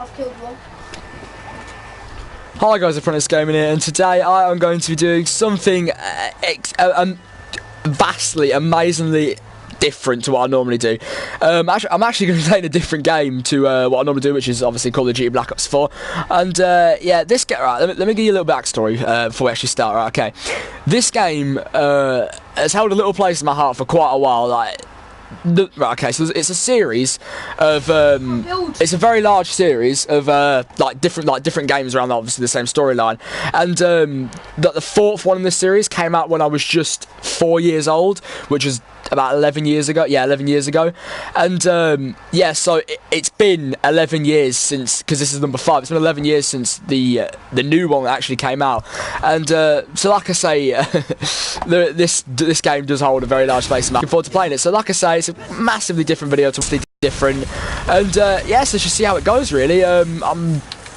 I've killed one. Hi guys, Apprentice Gaming here, and today I am going to be doing something vastly, amazingly different to what I normally do. I'm actually going to be playing a different game to what I normally do, which is obviously Call of Duty Black Ops 4. And yeah, this game, right, let me give you a little backstory before we actually start. Right, okay, this game has held a little place in my heart for quite a while. Like, right, okay, so it's a series of it's a very large series of different games around obviously the same storyline, and the fourth one in this series came out when I was just 4 years old, which was about 11 years ago. Yeah, 11 years ago. And yeah, so it's been 11 years since, because this is number 5, it's been 11 years since the new one actually came out. And so like I say, this game does hold a very large place in my. Looking forward to playing it. So like I say, it's a massively different video, totally different. And yeah, so let's just see how it goes really.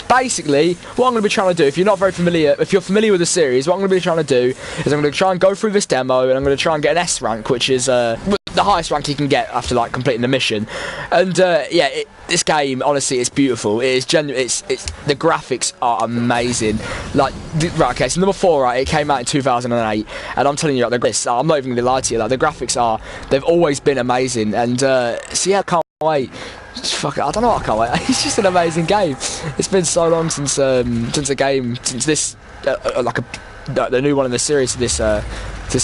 Basically, what I'm going to be trying to do, if you're familiar with the series, what I'm going to be trying to do is I'm going to try and go through this demo, and I'm going to try and get an S rank, which is the highest rank you can get after like completing the mission. And yeah, this game, honestly, it's beautiful. It is genuine. The graphics are amazing. Like, right, okay, so number 4, right, it came out in 2008, and I'm telling you, like, I'm not even going to lie to you, like, the graphics they've always been amazing. And so yeah, I can't wait. Fuck it, I don't know, I can't wait. It's just an amazing game. It's been so long since this the new one in the series. This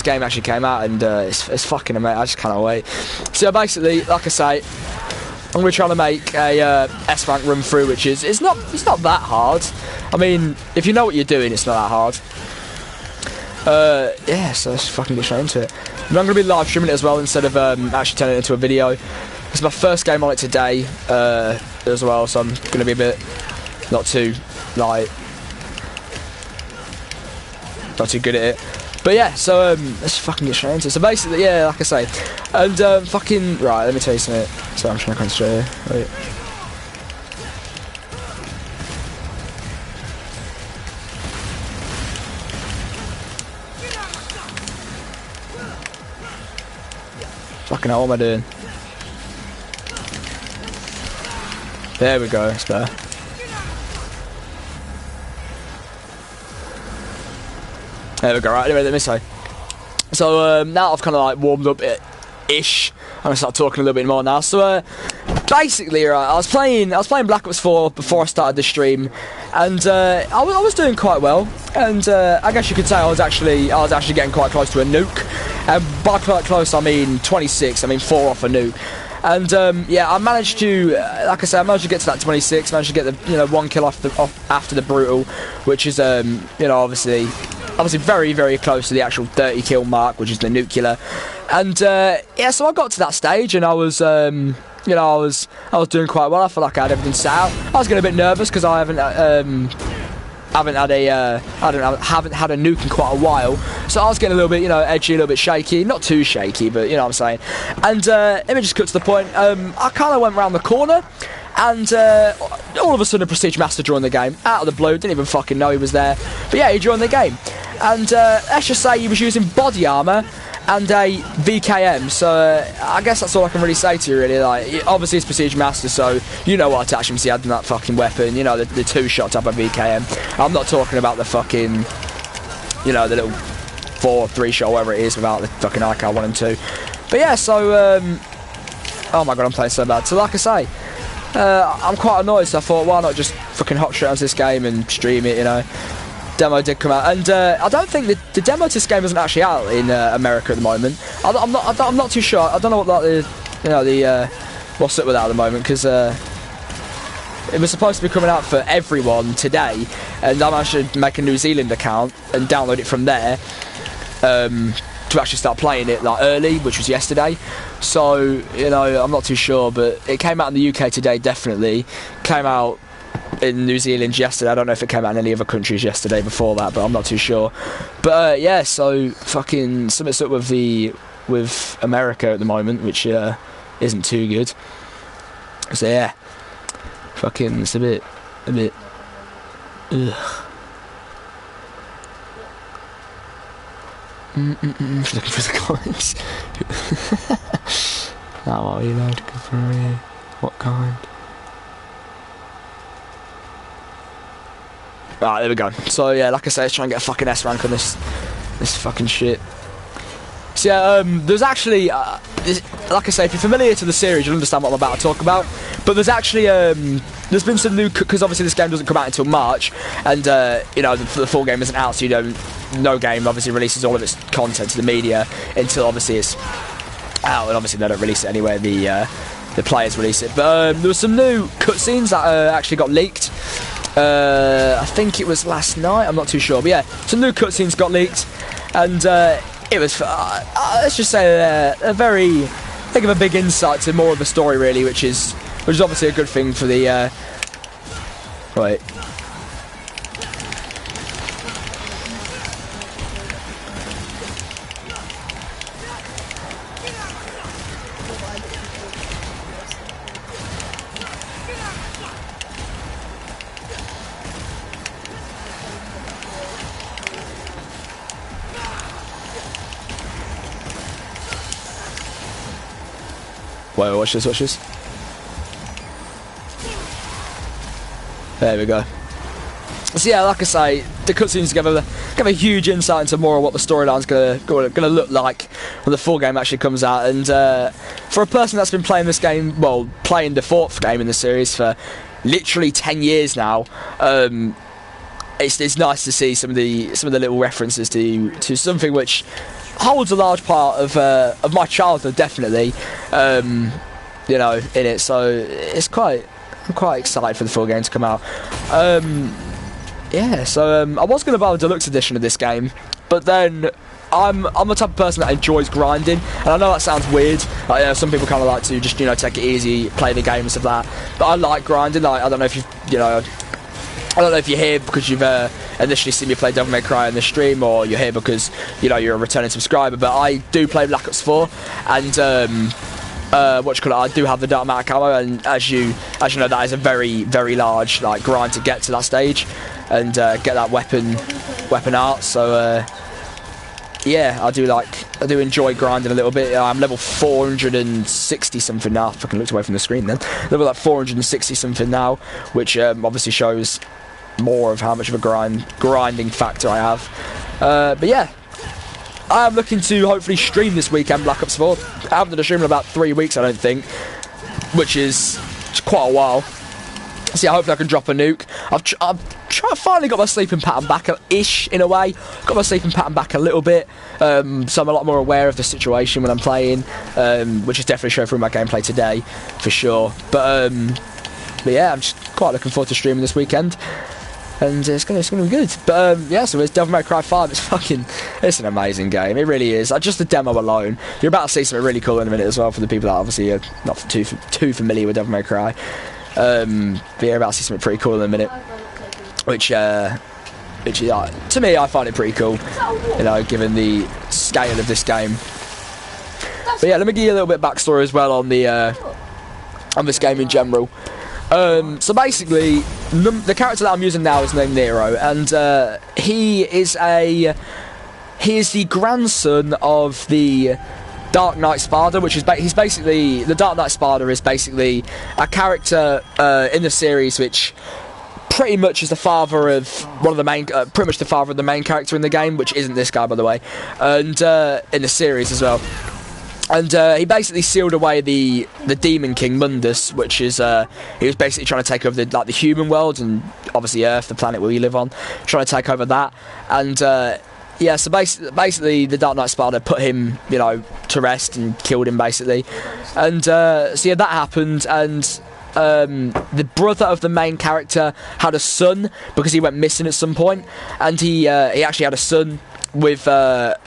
game actually came out, and it's fucking amazing. I just cannot wait. So basically, like I say, I'm gonna try to make a S rank run through, which is it's not that hard. I mean, if you know what you're doing, it's not that hard. Yeah, so let's fucking get straight into it. And I'm gonna be live streaming it as well instead of actually turning it into a video. It's my first game on it today as well, so I'm going to be a bit not too good at it. But yeah, so let's fucking get straight into it. So basically, yeah, like I say, and fucking right. Let me tell you something. So I'm trying to concentrate here. Wait. Fucking hell, what am I doing? There we go, that's better. There we go, right, anyway, let me say. So, now I've kind of like warmed up ish. I'm going to start talking a little bit more now. So, basically, right, I was playing Black Ops 4 before I started the stream, and I was doing quite well. And I guess you could say I was actually getting quite close to a nuke. And by quite close, I mean 26, I mean 4 off a nuke. And yeah, I managed to, like I said, I managed to get to that 26. Managed to get the 1 kill off after the brutal, which is obviously very, very close to the actual 30 kill mark, which is the nuclear. And yeah, so I got to that stage, and I was I was doing quite well. I felt like I had everything set out. I was getting a bit nervous because I haven't had a nuke in quite a while, so I was getting a little bit, edgy, a little bit shaky. Not too shaky, but you know what I'm saying. And let me just cut to the point. I kind of went round the corner, and all of a sudden, a Prestige Master joined the game out of the blue. Didn't even fucking know he was there, but yeah, he joined the game. And let's just say he was using body armor and a VKM, so I guess that's all I can really say to you, really. Like, obviously it's Prestige Master, so you know what attachments he had in that fucking weapon, the 2-shot type of VKM. I'm not talking about the fucking, the little 4 or 3-shot, whatever it is, without the fucking ICAR 1 and 2. But yeah, so, oh my god, I'm playing so bad. So like I say, I'm quite annoyed, so I thought, why not just fucking hot straight onto this game and stream it, Demo did come out, and I don't think the demo to this game isn't actually out in America at the moment. I'm not too sure. I don't know what like what's up with that at the moment, because it was supposed to be coming out for everyone today, and I'm actually make a New Zealand account and download it from there to actually start playing it like early, which was yesterday. So I'm not too sure, but it came out in the UK today. Definitely came out in New Zealand yesterday. I don't know if it came out in any other countries yesterday before that, but I'm not too sure. But yeah, so fucking something's up with America at the moment, which isn't too good. So yeah, fucking it's a bit ugh. Just looking for the comments. What are you allowed to go for? What kind? Right, there we go. So yeah, like I say, let's try and get a fucking S rank on this fucking shit. So yeah, there's actually, like I say, if you're familiar to the series, you'll understand what I'm about to talk about. But there's actually, there's been some new, because obviously this game doesn't come out until March, and you know, the full game isn't out, so you don't, no game obviously releases all of its content to the media until obviously it's out, and obviously they don't release it anywhere, the players release it. But there was some new cutscenes that actually got leaked. I think it was last night, I'm not too sure, but yeah, some new cutscenes got leaked, and it was, let's just say, a very, I think, of a big insight to more of the story, really, which is obviously a good thing for the, right. Wait, watch this, watch this. There we go. So yeah, like I say, the cutscenes give a huge insight into more of what the storyline's gonna look like when the full game actually comes out. And for a person that's been playing this game, well, playing the 4th game in the series for literally 10 years now, it's nice to see some of the little references to something which holds a large part of my childhood, definitely, you know, in it. So I'm quite excited for the full game to come out. Yeah, so I was going to buy a deluxe edition of this game, but then I'm the type of person that enjoys grinding, and I know that sounds weird. Like, you know, some people kind of like to just, you know, take it easy, play the game and stuff like that. But I like grinding. Like, I don't know if you're here because you've initially seen me play Devil May Cry on the stream, or you're here because, you know, you're a returning subscriber. But I do play Black Ops 4, and I do have the dark matter camo, and as you know, that is a very, very large like grind to get to that stage and get that weapon art. So yeah, I do enjoy grinding a little bit. I'm level 460 something now. I fucking looked away from the screen then. Level like 460 something now, which obviously shows more of how much of a grinding factor I have. But yeah, I am looking to hopefully stream this weekend Black Ops 4. I haven't done a stream in about 3 weeks, I don't think, which is quite a while. So yeah, hopefully I can drop a nuke. I've finally got my sleeping pattern back-ish, in a way. Got my sleeping pattern back a little bit, so I'm a lot more aware of the situation when I'm playing, which is definitely shown through my gameplay today, for sure. But yeah, I'm just quite looking forward to streaming this weekend, and it's gonna be good. But yeah, so it's Devil May Cry 5. It's an amazing game. It really is. Just the demo alone, you're about to see something really cool in a minute as well, for the people that obviously are not too familiar with Devil May Cry. But yeah, you're about to see something pretty cool in a minute, which to me, I find it pretty cool, you know, given the scale of this game. But yeah, let me give you a little bit of backstory as well on this game in general. So basically, the character that I'm using now is named Nero, and he is the grandson of the Dark Knight Sparda, which is he's basically, the Dark Knight Sparda is basically a character in the series which pretty much is the father of one of the main, pretty much the father of the main character in the game, which isn't this guy, by the way, and in the series as well. And he basically sealed away the Demon King Mundus, which is he was basically trying to take over the human world, and obviously Earth, the planet where we live on, trying to take over that. And yeah, so basically the Dark Knight Sparda put him, you know, to rest and killed him basically. And so yeah, that happened, and the brother of the main character had a son because he went missing at some point, and he actually had a son with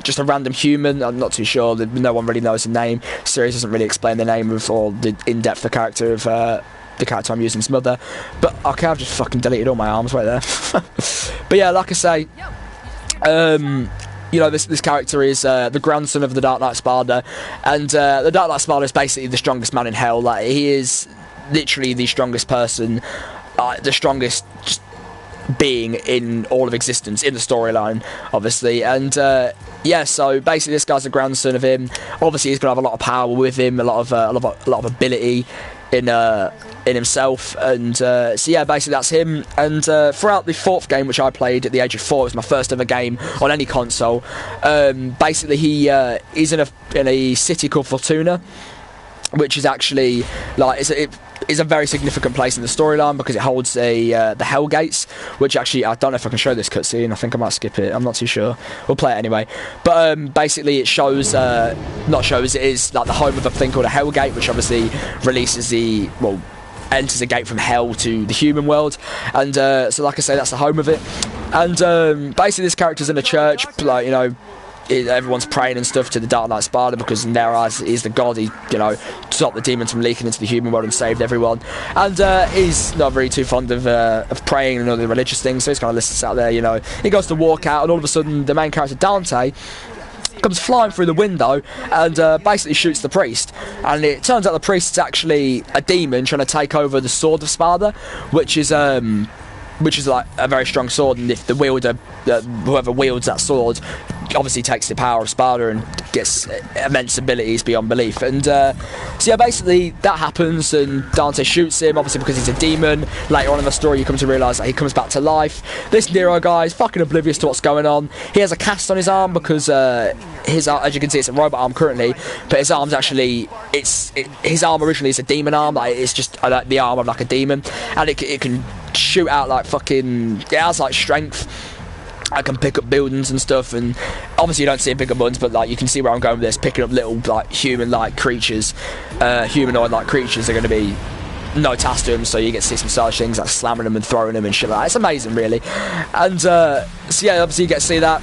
just a random human. I'm not too sure, no one really knows the name. The series doesn't really explain the name of, or the in-depth the character of the character I'm using, his mother. But okay, I've just fucking deleted all my arms right there. But yeah, like I say, you know, this character is the grandson of the Dark Knight Sparda, and the Dark Knight Sparda is basically the strongest man in hell. Like, he is literally the strongest person, the strongest being in all of existence in the storyline, obviously. And yeah, so basically this guy's the grandson of him. Obviously he's gonna have a lot of power with him, a lot of ability. in himself. And so yeah, basically that's him. And throughout the 4th game, which I played at the age of 4, it was my first ever game on any console. Basically he's in a city called Fortuna, which is actually like it is a very significant place in the storyline because it holds the Hell Gates, which actually, I don't know if I can show this cutscene. I think I might skip it. I'm not too sure. We'll play it anyway. But basically, it shows, it is like the home of a thing called a Hell Gate, which obviously releases enters a gate from hell to the human world. And so, like I say, that's the home of it. And basically, this character's in a church, like, you know. Everyone's praying and stuff to the Dark Knight Sparda because in their eyes he's the god. He, you know, stopped the demons from leaking into the human world and saved everyone. And he's not very too fond of praying and other religious things, so he's kind of listless out there, you know. He goes to walk out, and all of a sudden the main character Dante comes flying through the window and basically shoots the priest. And it turns out the priest is actually a demon trying to take over the sword of Sparda, which is like a very strong sword, and if the wielder, whoever wields that sword, obviously takes the power of Sparda and gets immense abilities beyond belief. And so yeah, basically that happens, and Dante shoots him, obviously because he's a demon. Later on in the story you come to realise that he comes back to life. This Nero guy is fucking oblivious to what's going on. He has a cast on his arm because his arm, as you can see, it's a robot arm currently, but his arm's actually, his arm originally is a demon arm. Like, it's just the arm of like a demon, and it can shoot out like fucking, it has like strength. I can pick up buildings and stuff, and obviously you don't see him pick up buildings, but like you can see where I'm going with this, picking up little like human-like creatures, humanoid-like creatures are going to be no task to him, so you get to see some stylish things like slamming them and throwing them and shit like that. It's amazing, really. And so yeah, obviously you get to see that.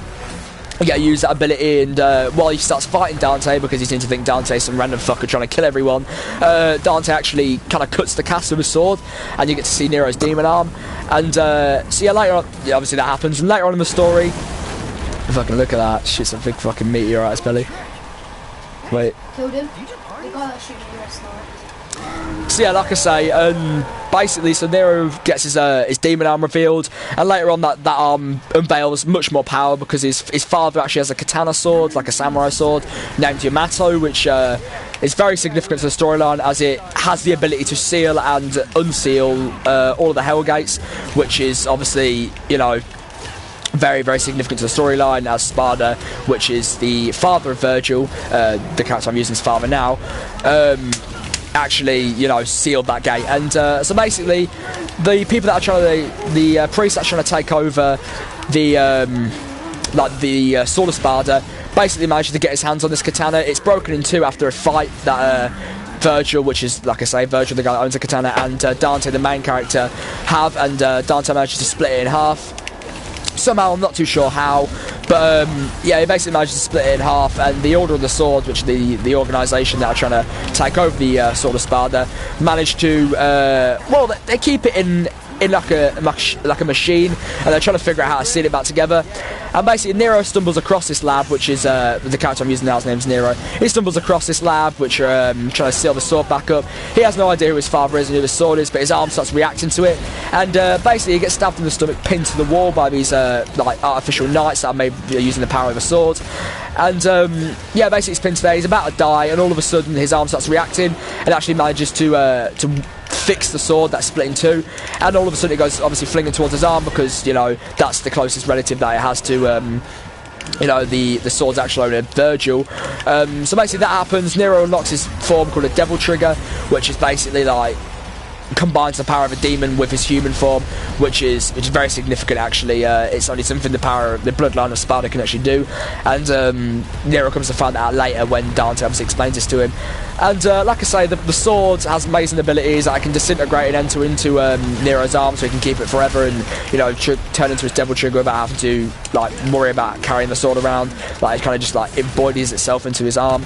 You get to use that ability, and while he starts fighting Dante, because he seems to think Dante's some random fucker trying to kill everyone, Dante actually kind of cuts the cast with his sword, and you get to see Nero's demon arm. And so yeah, later on, yeah, obviously that happens, and later on in the story, fucking look at that, shit's a big fucking meteor out his belly. Wait. Killed him. The guy that shooting you last night. So yeah, like I say, basically, so Nero gets his demon arm revealed, and later on that arm unveils much more power because his father actually has a katana sword, like a samurai sword, named Yamato, which is very significant to the storyline as it has the ability to seal and unseal all of the Hell Gates, which is obviously, you know, very, very significant to the storyline, as Sparda, which is the father of Virgil, the character I'm using as father now, actually, you know, sealed that gate. And so basically, the people that are trying to, the priests that are trying to take over the sword of Sparda, basically manages to get his hands on this katana. It's broken in two after a fight that Virgil, which is, like I say, Virgil, the guy that owns the katana, and Dante, the main character, have, and Dante manages to split it in half. Somehow, I'm not too sure how, but yeah, he basically managed to split it in half, and the Order of the Sword, which is the organisation that are trying to take over the Sword of Sparda, managed to, well, they keep it in like a machine, and they're trying to figure out how to seal it back together. And basically Nero stumbles across this lab, which is the character I'm using now, his name's Nero. He stumbles across this lab which are trying to seal the sword back up. He has no idea who his father is and who his sword is, but his arm starts reacting to it, and basically he gets stabbed in the stomach, pinned to the wall by these like artificial knights that are made using the power of a sword. And yeah, basically he's pinned to there, he's about to die, and all of a sudden his arm starts reacting and actually manages to fix the sword that's split in two, and all of a sudden it goes obviously flinging towards his arm because, you know, that's the closest relative that it has to, you know, the sword's actual owner, Virgil. So basically that happens. Nero unlocks his form called a Devil Trigger, which is basically like combines the power of a demon with his human form, which is very significant actually. It's only something the bloodline of Sparda can actually do, and Nero comes to find that out later when Dante obviously explains this to him. And like I say, the sword has amazing abilities. I can disintegrate and enter into Nero's arm so he can keep it forever, and, you know, turn into his Devil Trigger without having to like worry about carrying the sword around. Like, it kind of just like embodies itself into his arm,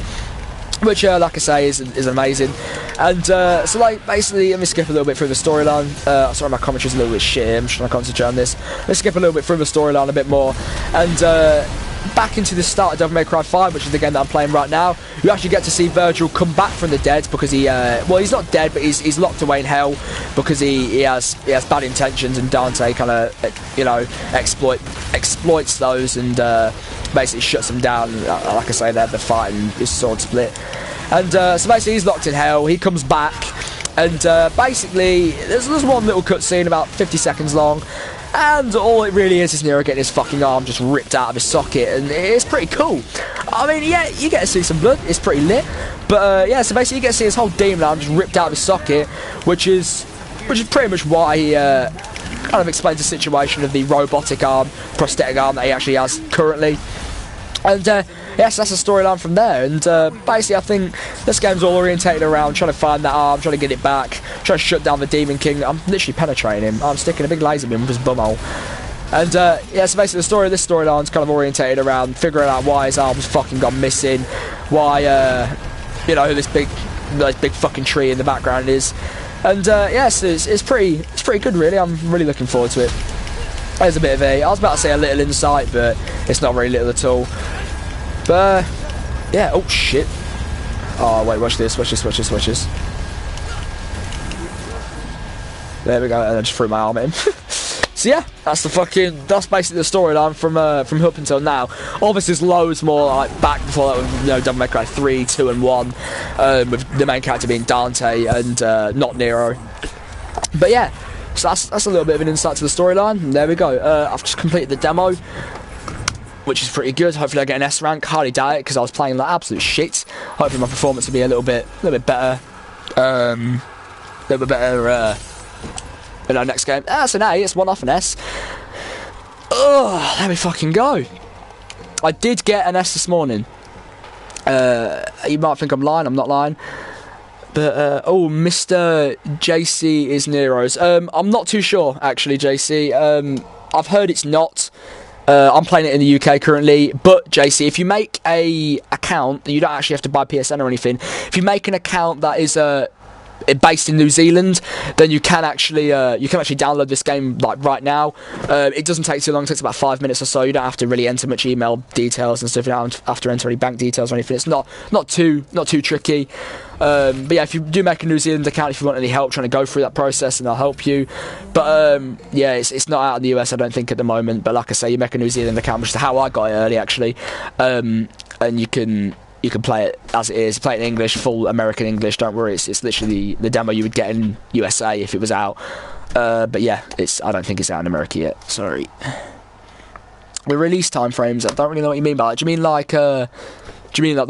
which, like I say, is amazing. And so, like, basically, let me skip a little bit through the storyline. Sorry, my commentary's a little bit shit here. I'm just trying to concentrate on this. Let's skip a little bit through the storyline a bit more, and back into the start of Devil May Cry 5, which is the game that I'm playing right now. You actually get to see Virgil come back from the dead because he, well, he's not dead, but he's locked away in hell because he has bad intentions, and Dante kind of, you know, exploits those and basically shuts him down. Like I say, they're fighting his sword split, and so basically he's locked in hell. He comes back, And basically, there's one little cutscene about 50 seconds long, and all it really is Nero getting his fucking arm just ripped out of his socket, and it's pretty cool. I mean, yeah, you get to see some blood, it's pretty lit, but yeah, so basically you get to see his whole demon arm just ripped out of his socket, which is pretty much why he kind of explains the situation of the robotic arm, prosthetic arm that he actually has currently. And yes, that's the storyline from there. And basically, I think this game's all orientated around trying to find that arm, trying to get it back, trying to shut down the Demon King. I'm literally penetrating him. I'm sticking a big laser beam with his bumhole. And yeah, so basically, the story of this storyline's kind of orientated around figuring out why his arm's fucking gone missing, why you know, this big fucking tree in the background is. And yes, it's pretty good, really. I'm really looking forward to it. There's a bit of I was about to say a little insight, but it's not very little at all. But yeah, oh shit. Oh wait, watch this. There we go, and I just threw my arm at him. So yeah, that's basically the storyline from up until now. Obviously there's loads more like back before that with, you know, Devil May Cry 3, 2 and 1, with the main character being Dante and not Nero. But yeah, so that's a little bit of an insight to the storyline. There we go. I've just completed the demo, which is pretty good. Hopefully I get an S rank. Hardly doubt it because I was playing like absolute shit. Hopefully my performance will be a little bit better. In our next game. That's an A. It's one off an S. Oh, there we fucking go. I did get an S this morning. You might think I'm lying. I'm not lying. But oh, Mr. JC is Nero's. I'm not too sure actually, JC. I've heard it's not. I'm playing it in the UK currently, but JC, if you make a account, you don't actually have to buy PSN or anything. If you make an account that is based in New Zealand, then you can actually download this game like right now. It doesn't take too long. It takes about 5 minutes or so. You don't have to really enter much email details and stuff. You don't have to enter any bank details or anything. It's not too tricky. But yeah, if you do make a New Zealand account, if you want any help trying to go through that process, and I'll help you. But yeah, it's not out in the US, I don't think, at the moment. But like I say, you make a New Zealand account, which is how I got it early actually, and you can play it as it is. Play it in English, full American English. Don't worry, it's literally the demo you would get in USA if it was out. But yeah, I don't think it's out in America yet. Sorry. The release time frames, I don't really know what you mean by that. Do you mean like the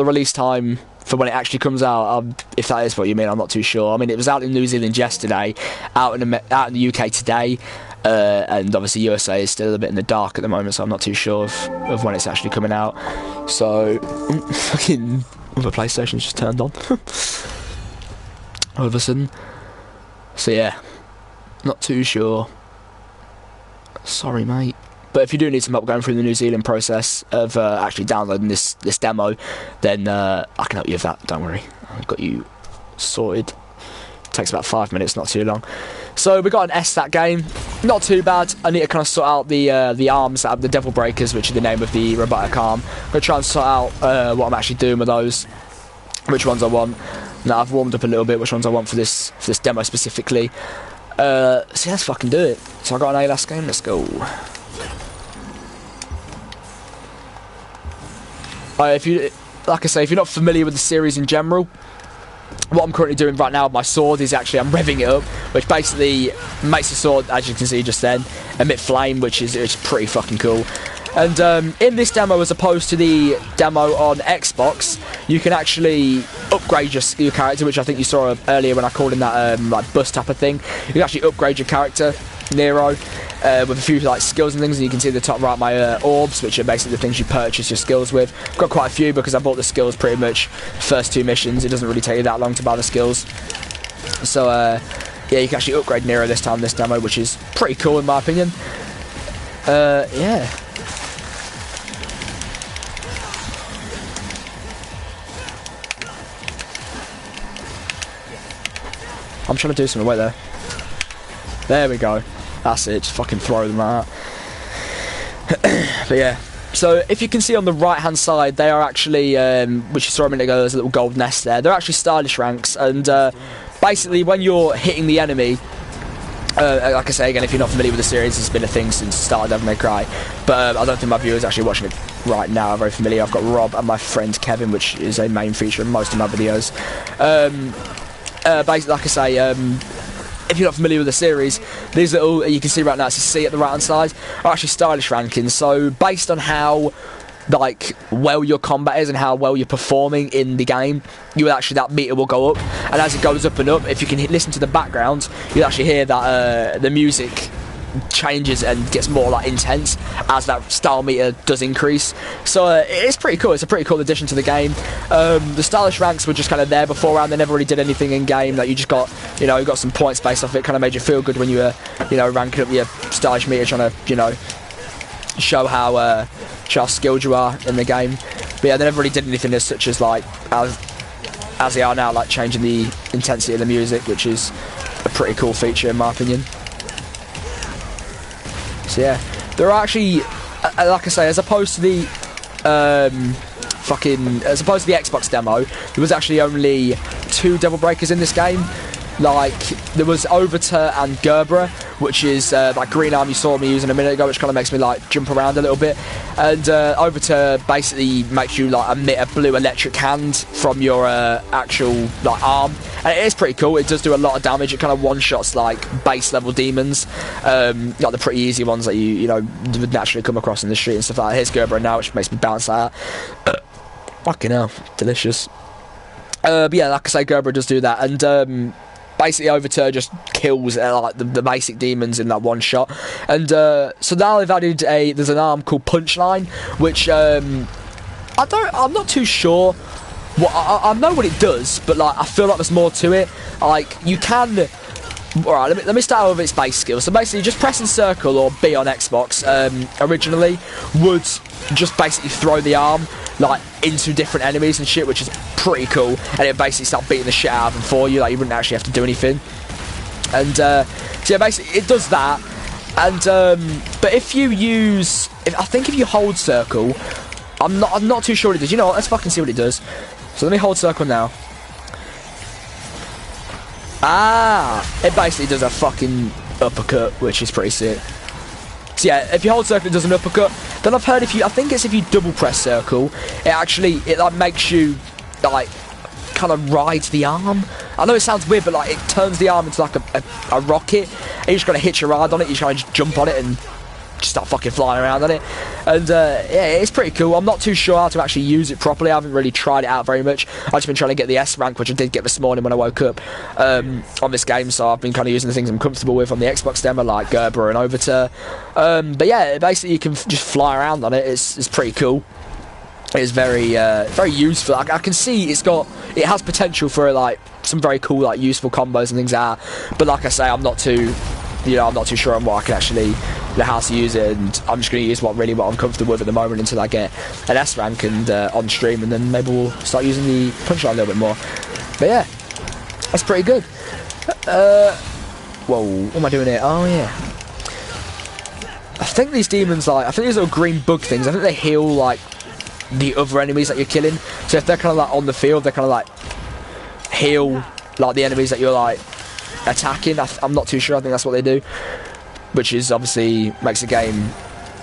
release time for when it actually comes out? If that is what you mean, I'm not too sure. I mean, it was out in New Zealand yesterday, out in the UK today. And obviously USA is still a bit in the dark at the moment, so I'm not too sure of when it's actually coming out. So fucking other PlayStation's just turned on all of a sudden. So yeah, not too sure. Sorry mate. But if you do need some help going through the New Zealand process of actually downloading this demo, then I can help you with that, don't worry. I've got you sorted. Takes about 5 minutes, not too long. So we got an S that game, not too bad. I need to kind of sort out the arms, the Devil Breakers, which are the name of the robotic arm. I'm gonna try and sort out what I'm actually doing with those, which ones I want. Now I've warmed up a little bit, which ones I want for this demo specifically. So let's fucking do it. So I got an A last game. Let's go. Like I say, if you're not familiar with the series in general, what I'm currently doing right now with my sword is actually I'm revving it up, which basically makes the sword, as you can see just then, emit flame, which is pretty fucking cool. And in this demo, as opposed to the demo on Xbox, you can actually upgrade your character, which I think you saw earlier when I called in that like bus type of thing. You can actually upgrade your character, Nero, with a few like skills and things, and you can see at the top right my orbs, which are basically the things you purchase your skills with. I've got quite a few because I bought the skills pretty much first 2 missions. It doesn't really take you that long to buy the skills. So yeah, you can actually upgrade Nero this time, this demo, which is pretty cool in my opinion. Yeah. I'm trying to do something. Wait there. There we go. That's it. Just fucking throw them out. But yeah. So if you can see on the right hand side, they are actually, which you saw a minute ago, there's a little gold nest there. They're actually stylish ranks, and basically when you're hitting the enemy, like I say again, if you're not familiar with the series, it's been a thing since the start of Devil May Cry. But I don't think my viewers actually watching it right now are very familiar. I've got Rob and my friend Kevin, which is a main feature in most of my videos. basically, like I say, if you're not familiar with the series, these little, you can see right now, it's a C at the right hand side, are actually stylish rankings. So based on how like well your combat is and how well you're performing in the game, you will actually, that meter will go up, and as it goes up and up, if you can listen to the background, you'll actually hear that the music changes and gets more like intense as that style meter does increase. So it's pretty cool. It's a pretty cool addition to the game. The stylish ranks were just kind of there beforehand. They never really did anything in game. Like, you just got, you know, you got some points based off it. Kind of made you feel good when you were, you know, ranking up your stylish meter, trying to, you know, show how skilled you are in the game. But yeah, they never really did anything as such as like as they are now, like changing the intensity of the music, which is a pretty cool feature in my opinion. So yeah, there are actually, like I say, as opposed to the Xbox demo, there was actually only 2 Devil Breakers in this game. Like, there was Overture and Gerbera, which is that green arm you saw me using a minute ago, which kind of makes me like jump around a little bit. And Overture basically makes you like emit a blue electric hand from your actual like arm, and it is pretty cool. It does do a lot of damage. It kind of one-shots like base level demons, like the pretty easy ones that you know would naturally come across in the street and stuff like that. Here's Gerbera now, which makes me bounce out. Fucking hell, delicious. But yeah, like I say, Gerbera does do that, and basically Overture just kills like the basic demons in that one shot. And so now they've added there's an arm called Punchline, which I'm not too sure what I know what it does, but like I feel like there's more to it. Like, you can, alright, let me start with its base skill. So basically just pressing circle or B on Xbox originally would just basically throw the arm like into different enemies and shit, which is pretty cool, and it basically start beating the shit out of them for you. Like, you wouldn't actually have to do anything. And so yeah, basically it does that. And but if you use, I think if you hold circle, I'm not too sure what it does. You know what, let's fucking see what it does. So let me hold circle now. It basically does a fucking uppercut, which is pretty sick. So yeah, if you hold circle, it does an uppercut. Then I've heard if you double press circle, it like makes you like kind of ride the arm. I know it sounds weird, but like it turns the arm into like a rocket, and you just gotta hitch a ride on it. You try and just jump on it and just start fucking flying around on it. And yeah, it's pretty cool. I'm not too sure how to actually use it properly. I haven't really tried it out very much. I've just been trying to get the S rank, which I did get this morning when I woke up on this game. So I've been kind of using the things I'm comfortable with on the Xbox demo, like Gerbera and Overture. But yeah, basically you can just fly around on it. It's pretty cool. It's very very useful. I can see it has potential for like some very cool like useful combos and things like that. But like I say, I'm not too sure on what I can actually, how to use it, and I'm just going to use what I'm comfortable with at the moment until I get an S rank and on stream, and then maybe we'll start using the Punchline a little bit more. But yeah, that's pretty good. Whoa, what am I doing here? Oh yeah, I think these demons, like, I think these little green bug things, I think they heal like the other enemies that you're killing. So if they're kind of like on the field, they're kind of like heal like the enemies that you're like attacking. I'm not too sure. I think that's what they do, which is obviously makes the game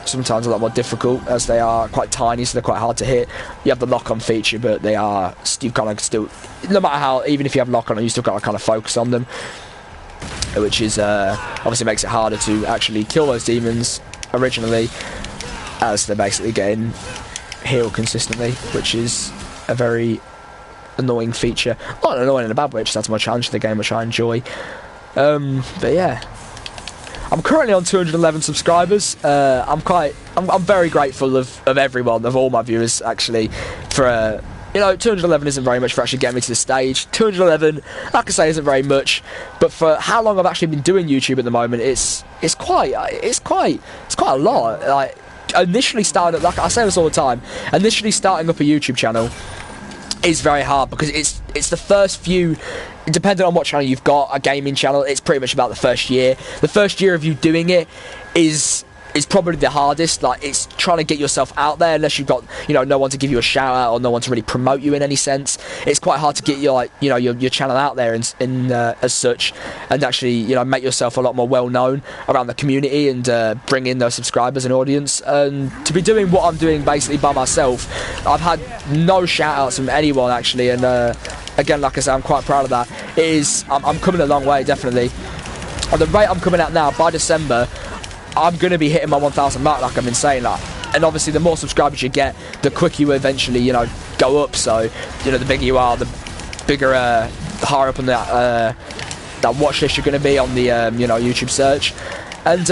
sometimes a lot more difficult, as they are quite tiny, so they're quite hard to hit. You have the lock-on feature, but they are, you kind of still, no matter how, even if you have lock-on, you still got to kind of focus on them, which is obviously makes it harder to actually kill those demons originally, as they're basically getting healed consistently, which is a very annoying feature. Not annoying in a bad way, it just adds more challenge to the game, which I enjoy. But yeah, I'm currently on 211 subscribers. I'm very grateful of everyone, of all my viewers actually, for you know, 211 isn't very much for actually getting me to the stage. 211, like I say, isn't very much, but for how long I've actually been doing YouTube at the moment, it's quite a lot. Like, initially starting, like I say this all the time, initially starting up a YouTube channel is very hard, because it's the first few, depending on what channel you've got, a gaming channel, it's pretty much about the first year. The first year of you doing it is probably the hardest. Like, it's trying to get yourself out there, unless you've got, you know, no one to give you a shout out or no one to really promote you in any sense. It's quite hard to get your, like, you know, your channel out there in as such, and actually, you know, make yourself a lot more well known around the community, and bring in those subscribers and audience. And to be doing what I'm doing basically by myself, I've had no shout outs from anyone actually, and again, like I said, I'm quite proud of that. I'm coming a long way, definitely. At the rate I'm coming at now, by December, I'm going to be hitting my 1,000 mark, like I've been saying. And obviously, the more subscribers you get, the quicker you eventually, you know, go up. So, you know, the bigger you are, the bigger, higher up on that watch list you're going to be on the, you know, YouTube search. And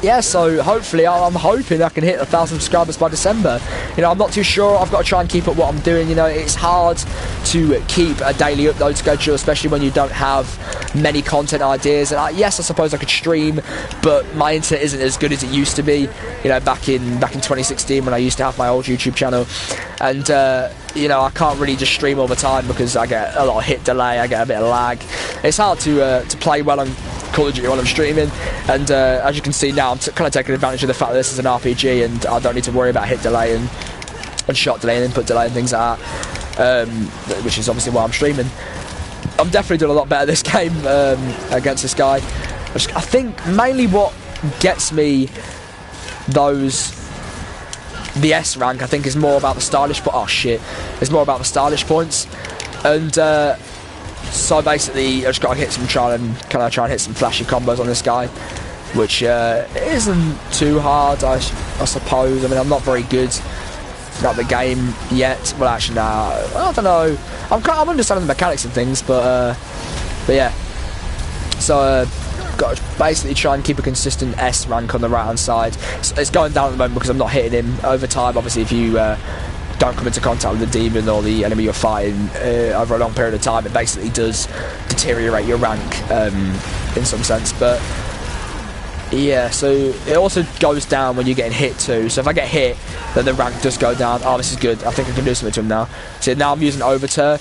yeah, so hopefully, I'm hoping I can hit 1,000 subscribers by December. You know, I'm not too sure. I've got to try and keep up what I'm doing. You know, it's hard to keep a daily upload schedule, especially when you don't have many content ideas. And yes, I suppose I could stream, but my internet isn't as good as it used to be. You know, back in 2016 when I used to have my old YouTube channel, and you know, I can't really just stream all the time because I get a lot of hit delay. I get a bit of lag. It's hard to play well on Call of Duty while I'm streaming, and as you can see now, I'm kind of taking advantage of the fact that this is an RPG and I don't need to worry about hit delay and shot delay and input delay and things like that, which is obviously why I'm streaming. I'm definitely doing a lot better this game against this guy. I think mainly what gets me the S rank, I think, is more about the stylish, but oh shit, it's more about the stylish points. And so basically, I just got to hit some try and hit some flashy combos on this guy, which isn't too hard, I suppose. I mean, I'm not very good at the game yet. Well, actually, no, I don't know. I'm understanding the mechanics and things, but yeah. So got to basically try and keep a consistent S rank on the right hand side. It's going down at the moment because I'm not hitting him over time. Obviously, if you don't come into contact with the demon or the enemy you're fighting over a long period of time, it basically does deteriorate your rank in some sense. But yeah, so it also goes down when you're getting hit too. So if I get hit, then the rank does go down. Oh, this is good. I think I can do something to him now. So now I'm using overturn.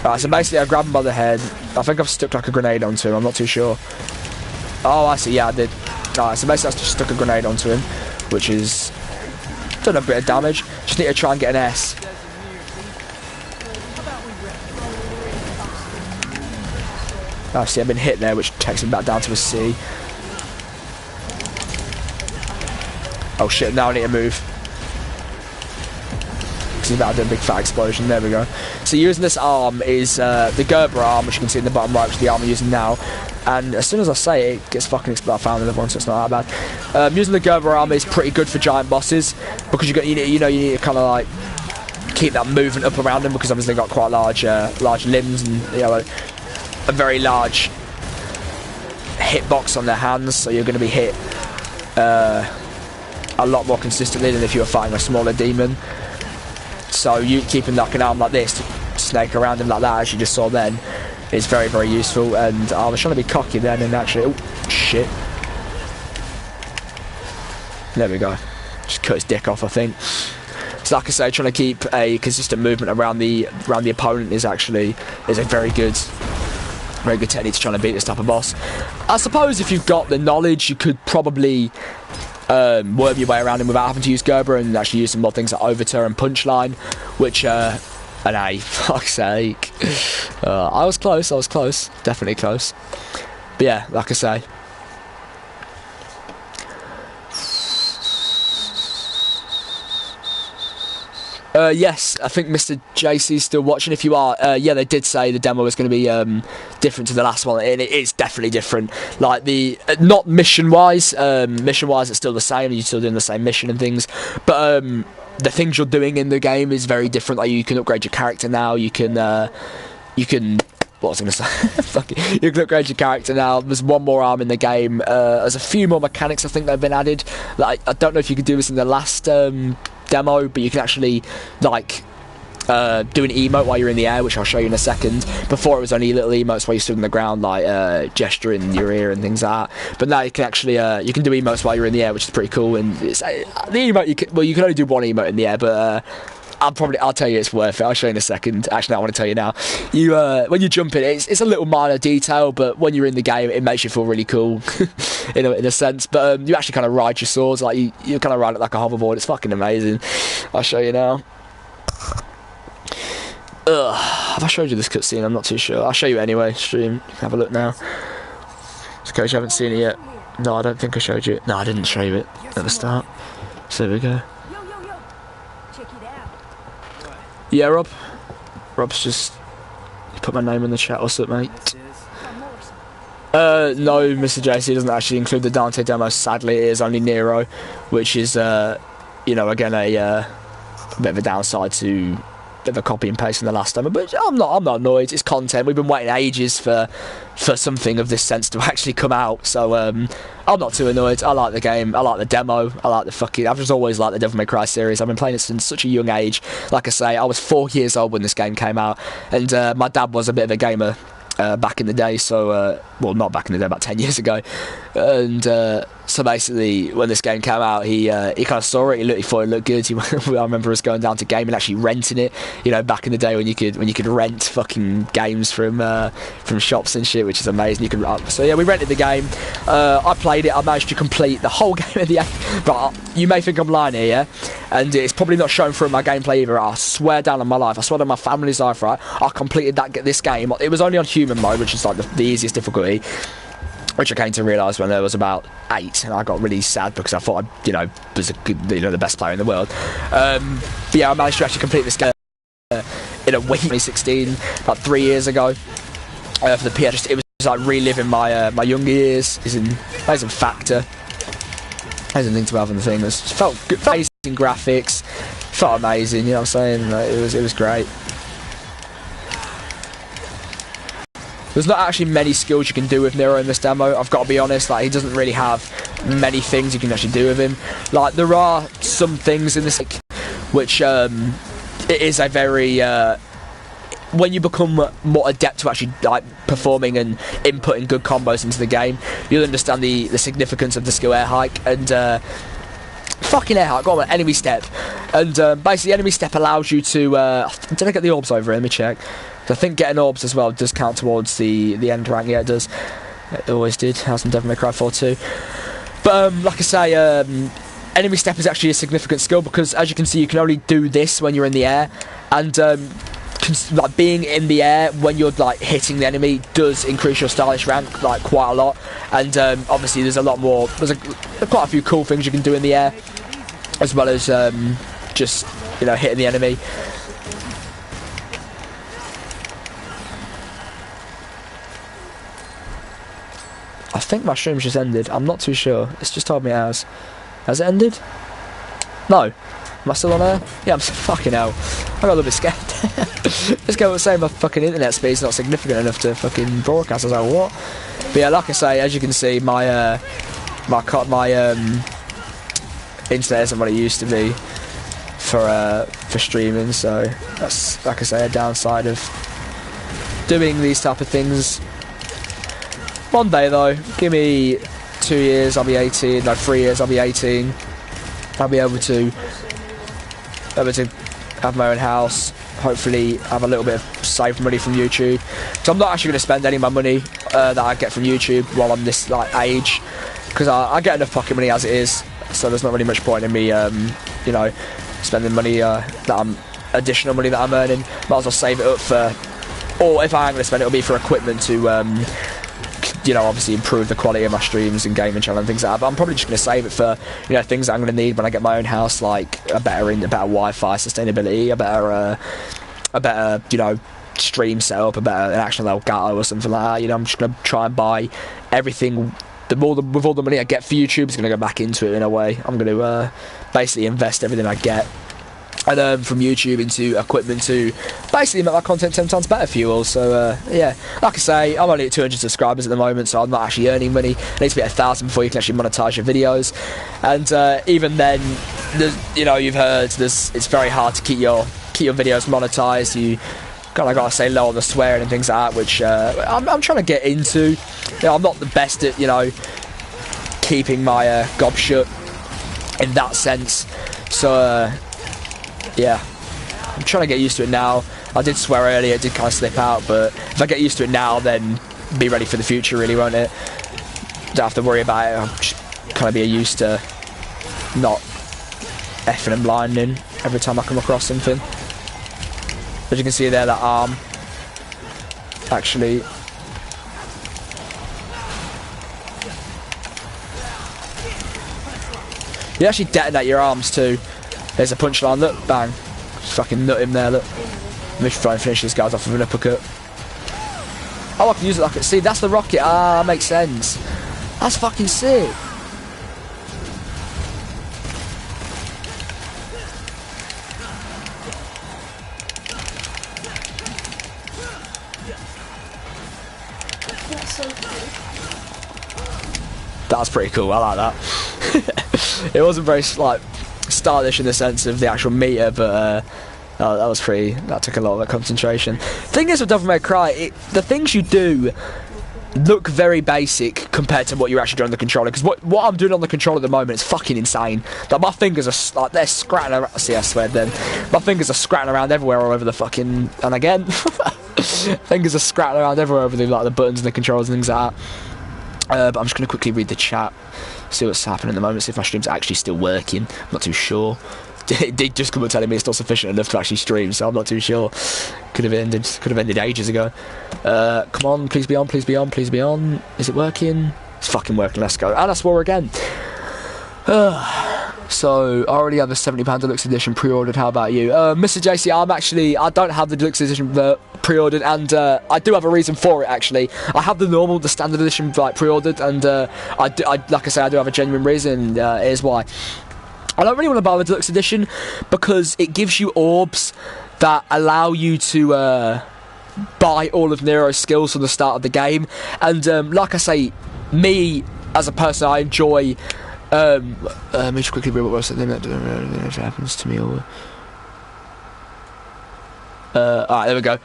Right, so basically I grab him by the head. I think I've stuck like a grenade onto him, I'm not too sure. Oh, I see, yeah, I did. Alright, so basically I just stuck a grenade onto him, which is done a bit of damage. Just need to try and get an S. Oh, see, I've been hit there, which takes him back down to a C. Oh shit, now I need to move. He's about to do a big fat explosion. There we go. So using this arm is the Gerber arm, which you can see in the bottom right, which is the arm I'm using now. And as soon as I say it, it gets fucking exploded. I found another one, so it's not that bad. Using the Gerber arm is pretty good for giant bosses because you need to kind of like keep that movement up around them, because obviously they've got quite large limbs and, you know, a very large hitbox on their hands. So you're going to be hit a lot more consistently than if you were fighting a smaller demon. So you keeping like an arm like this to snake around him like that, as you just saw then, is very, very useful. And I was trying to be cocky then, and actually, oh shit, there we go, just cut his dick off, I think. So like I say, trying to keep a consistent movement around the opponent is a very good technique to try and beat this type of boss. I suppose if you've got the knowledge, you could probably worm your way around him without having to use Gerber, and actually use some more things like overturn and punchline, which and fuck's sake, I was close, definitely close. But yeah, like I say, yes, I think Mr. JC's still watching. If you are, yeah, they did say the demo was going to be different to the last one, and it is definitely different. Like not mission-wise, it's still the same. You're still doing the same mission and things, but the things you're doing in the game is very different. Like you can upgrade your character now. You can. What was I going to say? Fuck it. You can upgrade your character now. There's one more arm in the game. There's a few more mechanics I think that have been added. Like I don't know if you could do this in the last demo, but you can actually like do an emote while you're in the air, which I'll show you in a second. Before it was only little emotes while you stood on the ground, like gesturing your ear and things like that. But now you can actually you can do emotes while you're in the air, which is pretty cool. And it's, the emote you can only do one emote in the air, but I'll tell you it's worth it. I'll show you in a second. Actually, I want to tell you now. You when you jump in, it's a little minor detail, but when you're in the game, it makes you feel really cool in a sense. But you actually kind of ride your swords, like you kind of ride it like a hoverboard. It's fucking amazing. I'll show you now. Have I showed you this cutscene? I'm not too sure. I'll show you anyway. Stream. You can have a look now. Just in case you haven't seen it yet. No, I don't think I showed you it. No, I didn't show you it at the start. So there we go. Yeah, Rob's just put my name in the chat. What's up, mate? No, Mr. JC doesn't actually include the Dante demo. Sadly, it is only Nero, which is, you know, again a bit of a downside to a bit of a copy and paste from the last demo. But I'm not annoyed. It's content. We've been waiting ages for something of this sense to actually come out. So I'm not too annoyed. I like the game. I like the demo. I like the fucking. I've just always liked the Devil May Cry series. I've been playing it since such a young age. Like I say, I was 4 years old when this game came out, and my dad was a bit of a gamer. Back in the day, so well, not back in the day, about 10 years ago, and so basically when this game came out, he kind of saw it, he thought it looked good. I remember us going down to Game and actually renting it, you know, back in the day when you could rent fucking games from shops and shit, which is amazing. You could, so yeah, we rented the game. I played it. I managed to complete the whole game at the end, but you may think I'm lying here, yeah, and it's probably not shown through my gameplay either. I swear down on my life, I swear on my family's life, right, I completed this game. It was only on human mode, which is like the easiest difficulty, which I came to realise when I was about 8, and I got really sad because I thought I, you know, was a good, you know, the best player in the world. But yeah, I managed to actually complete this game in a week, 2016, about 3 years ago, for the PS. It was like reliving my my younger years. It's an amazing factor. Amazing thing to have on the thing. It felt good, amazing graphics, felt amazing. You know what I'm saying? Like, it was great. There's not actually many skills you can do with Nero in this demo, I've got to be honest. Like, he doesn't really have many things you can actually do with him. Like, there are some things in this which it is a very when you become more adept to actually like performing and inputting good combos into the game, you'll understand the significance of the skill air hike. And fucking air hike, got an enemy step, and basically enemy step allows you to did I get the orbs over here? Let me check. I think getting orbs as well does count towards the end rank. Yeah, it does. It always did. Has in Devil May Cry 4 too. But like I say, enemy step is actually a significant skill because, as you can see, you can only do this when you're in the air, and like being in the air when you're like hitting the enemy does increase your stylish rank like quite a lot. And obviously, there's a lot more. There's quite a few cool things you can do in the air, as well as just, you know, hitting the enemy. I think my stream's just ended. I'm not too sure. It's just told me it has. Has it ended? No. Am I still on air? Yeah, I'm fucking hell. I got a little bit scared. This guy was saying my fucking internet speed's not significant enough to fucking broadcast. I was like, what? But yeah, like I say, as you can see, my internet isn't what it used to be for streaming. So that's, like I say, a downside of doing these type of things. One day though, give me 2 years, I'll be 18. No, 3 years, I'll be 18. I'll be able to have my own house. Hopefully, have a little bit of saved money from YouTube. So I'm not actually going to spend any of my money that I get from YouTube while I'm this like age, because I get enough pocket money as it is. So there's not really much point in me, you know, spending money additional money that I'm earning. Might as well save it up for, or if I am going to spend it, it'll be for equipment to. You know, obviously improve the quality of my streams and gaming channel and things like that. But I'm probably just going to save it for, you know, things that I'm going to need when I get my own house, like a better Wi-Fi sustainability, a better you know, stream setup, an actual Elgato or something like that. You know, I'm just going to try and buy everything. With all the money I get for YouTube, it's going to go back into it in a way. I'm going to basically invest everything I get. And from YouTube into equipment to basically make my content 10 times better for you all. So yeah, like I say, I'm only at 200 subscribers at the moment, so I'm not actually earning money. It needs to be 1,000 before you can actually monetize your videos. And even then, you know, you've heard it's very hard to keep your videos monetized. You kind of got to say low on the swearing and things like that, which I'm trying to get into. You know, I'm not the best at, you know, keeping my gob shut in that sense. So. Yeah, I'm trying to get used to it now. I did swear earlier, it did kind of slip out, but if I get used to it now, then be ready for the future, really, won't it? Don't have to worry about it. I'm just kind of be used to not effing and blinding every time I come across something. As you can see there, that arm actually you actually detonate your arms too. There's a punchline, look, bang. Just fucking nut him there, look. Let me try and finish these guys off with an uppercut. Oh, I can use it like... See, that's the rocket. Ah, makes sense. That's fucking sick. That's so cool. That's pretty cool. I like that. It wasn't very like stylish in the sense of the actual meter, but that was pretty. That took a lot of concentration. Thing is with Devil May Cry, the things you do look very basic compared to what you're actually doing on the controller. Because what I'm doing on the controller at the moment is fucking insane. Like my fingers are like they're scratching around. See, I swear then. My fingers are scratching around everywhere all over the fucking. And again, fingers are scratching around everywhere over the the buttons and the controls and things like that. But I'm just going to quickly read the chat, see what's happening at the moment, see if my stream's actually still working. I'm not too sure. It did just come up telling me it's not sufficient enough to actually stream, so I'm not too sure. Could have ended ages ago. Come on, please be on, please be on, please be on. Is it working? It's fucking working, let's go. And I swore again. So, I already have the £70 Deluxe Edition pre-ordered, how about you? Mr. JC, I don't have the Deluxe Edition pre-ordered, and I do have a reason for it, actually. I have the Standard Edition pre-ordered, and like I say, I do have a genuine reason. Here's why. I don't really want to buy the Deluxe Edition, because it gives you orbs that allow you to buy all of Nero's skills from the start of the game, and like I say, me, as a person, I enjoy... let me just quickly read what was something that happens to me. Alright, there we go.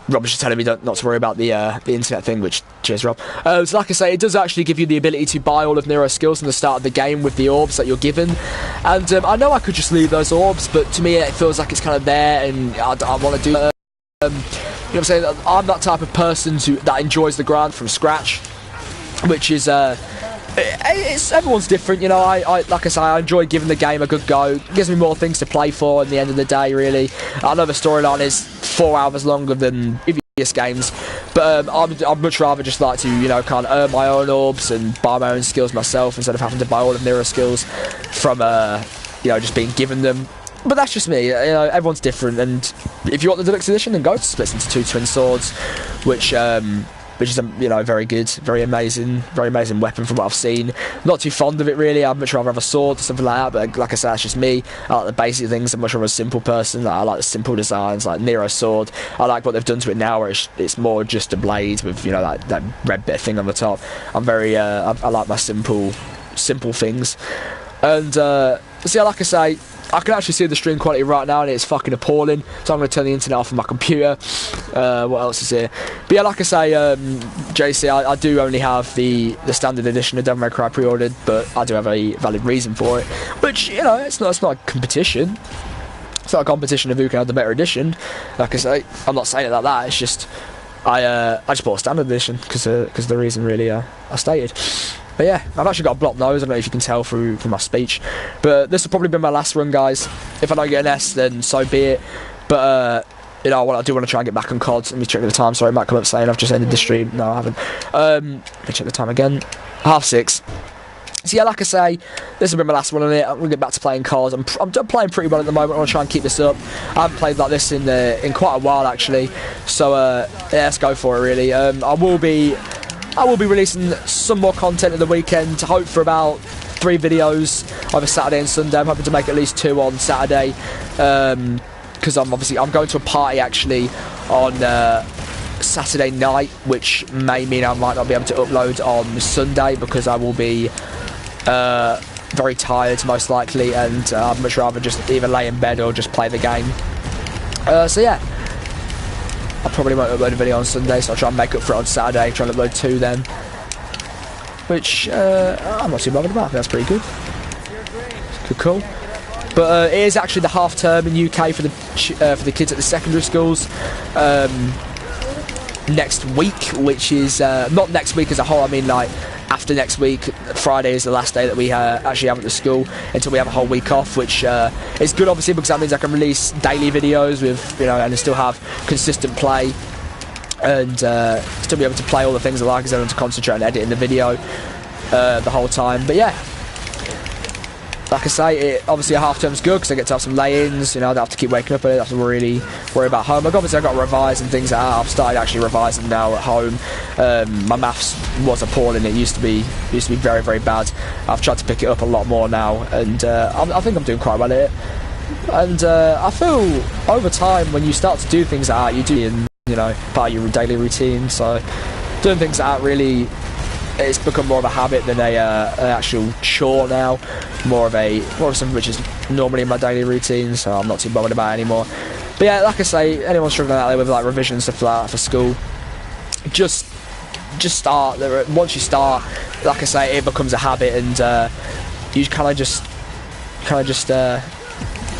Rob was just telling me not to worry about the internet thing, which, cheers Rob. So like I say, it does actually give you the ability to buy all of Nero's skills from the start of the game with the orbs that you're given. And I know I could just leave those orbs, but to me it feels like it's kind of there, and I want to do... you know what I'm saying? I'm that type of person that enjoys the grind from scratch, which is... it's everyone's different, you know. I like I say, I enjoy giving the game a good go. It gives me more things to play for at the end of the day, really. I know the storyline is 4 hours longer than previous games, but I'd much rather just like to, you know, kind of earn my own orbs and buy my own skills myself instead of having to buy all of Nero's skills from you know, just being given them. But that's just me, you know, everyone's different, and if you want the Deluxe Edition, then go. It splits into 2 twin swords, which is, you know, very good, very amazing weapon from what I've seen. Not too fond of it, really. I'd much rather have a sword or something like that, but like I said, that's just me. I like the basic things. I'm much rather a simple person. Like, I like the simple designs, like Nero's sword. I like what they've done to it now, where it's more just a blade with, you know, that red bit thing on the top. I'm very, I like my simple things. And, see, like I say, I can actually see the stream quality right now, and it's fucking appalling. So I'm going to turn the internet off on my computer. What else is here? But yeah, like I say, JC, I do only have the standard edition of Devil May Cry pre-ordered, but I do have a valid reason for it. Which, you know, it's not a competition. It's not a competition of who can have the better edition. Like I say, I'm not saying it like that. It's just I just bought a standard edition because of the reason, really, I stated. But yeah, I've actually got a blocked nose. I don't know if you can tell from my speech. But this will probably be my last run, guys. If I don't get an S, then so be it. But, you know, I do want to try and get back on COD. Let me check the time. Sorry, it might come up saying I've just ended the stream. No, I haven't. Let me check the time again. 6:30. So yeah, like I say, this will be my last one on it. I'm going to get back to playing COD. I'm playing pretty well at the moment. I want to try and keep this up. I haven't played like this in quite a while, actually. So, yeah, let's go for it, really. I will be releasing some more content in the weekend. I hope for about 3 videos either Saturday and Sunday. I'm hoping to make at least 2 on Saturday, because I'm going to a party actually on Saturday night, which may mean I might not be able to upload on Sunday because I will be very tired most likely, and I'd much rather just either lay in bed or just play the game. So yeah, I probably won't upload a video on Sunday, so I'll try and make up for it on Saturday, try and upload 2 then. Which, I'm not too bothered about. I think that's pretty good. Cool. But it is actually the half term in UK for the kids at the secondary schools next week, which is not next week as a whole. I mean, like after next week, Friday is the last day that we actually have at the school until we have a whole week off, which is good, obviously, because that means I can release daily videos with, you know, and still have consistent play, and still be able to play all the things I like, instead of to concentrate on editing the video the whole time. But yeah, like I say, obviously a half term's good because I get to have some lay-ins. You know, I don't have to keep waking up early. I don't have to really worry about homework. Obviously, I've got to revise and things like that. I've started actually revising now at home. My maths was appalling. It used to be very, very bad. I've tried to pick it up a lot more now, and I think I'm doing quite well at it. And I feel over time when you start to do things like that, you do, and you know, part of your daily routine. So doing things like that really, it's become more of a habit than an actual chore now. More of something which is normally in my daily routine, so I'm not too bothered about it anymore. But yeah, like I say, anyone struggling out there with like revision and stuff like that for school, just start. Once you start, like I say, it becomes a habit, and you kind of just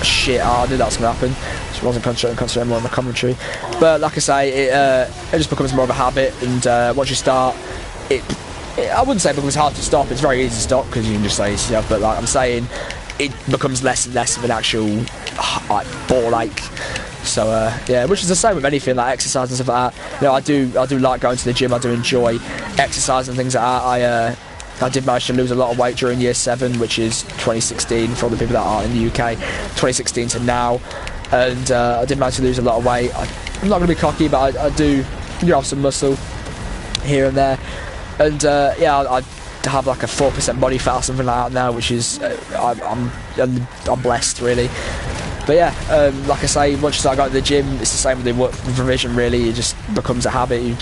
shit. I knew that was gonna happen. Just wasn't concentrating more on the commentary. But like I say, it just becomes more of a habit, and once you start, I wouldn't say it becomes hard to stop. It's very easy to stop because you can just say it yourself. But like I'm saying, it becomes less and less of an actual like ball ache. So yeah, which is the same with anything like exercise and stuff like that. You know, I do like going to the gym. I do enjoy exercise and things like that. I did manage to lose a lot of weight during year 7, which is 2016 for all the people that aren't in the UK. 2016 to now, and I did manage to lose a lot of weight. I'm not going to be cocky, but I do have some muscle here and there. And yeah, I have like a 4% body fat or something like that now, which is I'm blessed really. But yeah, like I say, once you start going to the gym, it's the same with revision really. It just becomes a habit. You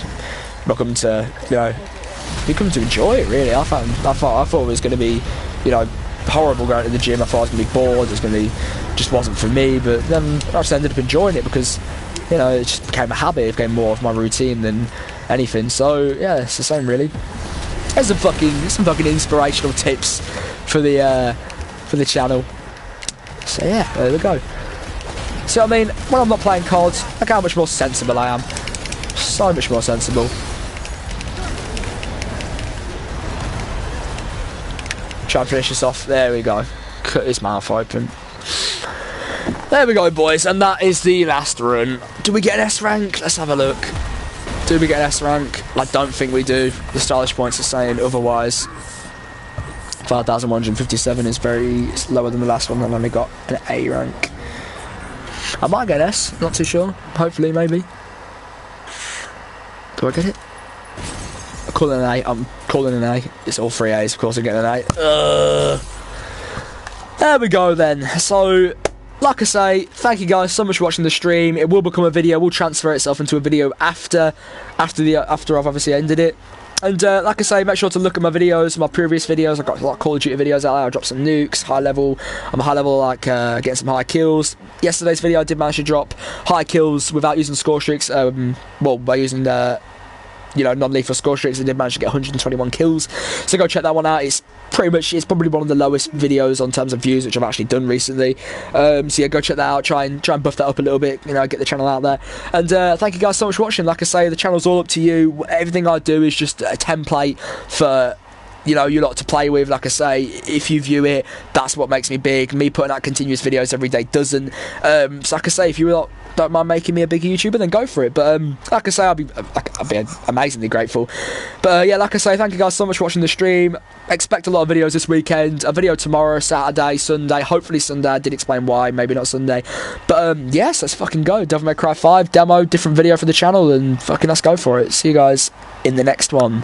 become to enjoy it really. I thought it was going to be, you know, horrible going to the gym. I thought I was going to be bored. It was going to be, just wasn't for me. But then I just ended up enjoying it because, you know, it just became a habit. It became more of my routine than anything. So yeah, it's the same really. There's some fucking inspirational tips for the channel. So yeah, there we go. So I mean, when I'm not playing COD, look how much more sensible I am. So much more sensible. Try and finish this off. There we go. Cut his mouth open. There we go, boys, and that is the last run. Do we get an S rank? Let's have a look. Do we get an S rank? I don't think we do. The stylish points are saying otherwise. 5,157 is it's lower than the last one. I've only got an A rank. I might get an S, not too sure. Hopefully, maybe. Do I get it? I'm calling an A. I'm calling an A. It's all 3 A's, of course I'm getting an A. There we go then. So, like I say, thank you guys so much for watching the stream. It will become a video. We'll transfer itself into a video after I've obviously ended it. And like I say, make sure to look at my videos, my previous videos. I've got a lot of Call of Duty videos out there. I dropped some nukes, high level. I'm a high level, like getting some high kills. Yesterday's video, I did manage to drop high kills without using score streaks. Well, by using non-lethal score streaks. I did manage to get 121 kills. So go check that one out. It's probably one of the lowest videos on terms of views which I've actually done recently. So yeah, go check that out. Try and buff that up a little bit. You know, get the channel out there. And thank you guys so much for watching. Like I say, the channel's all up to you. Everything I do is just a template for, you know, you lot to play with. Like I say, if you view it, that's what makes me big. Me putting out continuous videos every day doesn't. So like I say, if you lot don't mind making me a big YouTuber, then go for it. But like I say, I'll be amazingly grateful. But yeah, like I say, thank you guys so much for watching the stream. Expect a lot of videos this weekend. A video tomorrow, Saturday, Sunday. Hopefully Sunday. I did explain why, maybe not Sunday. But yes, let's fucking go. Devil May Cry 5 demo, different video for the channel, and fucking let's go for it. See you guys in the next one.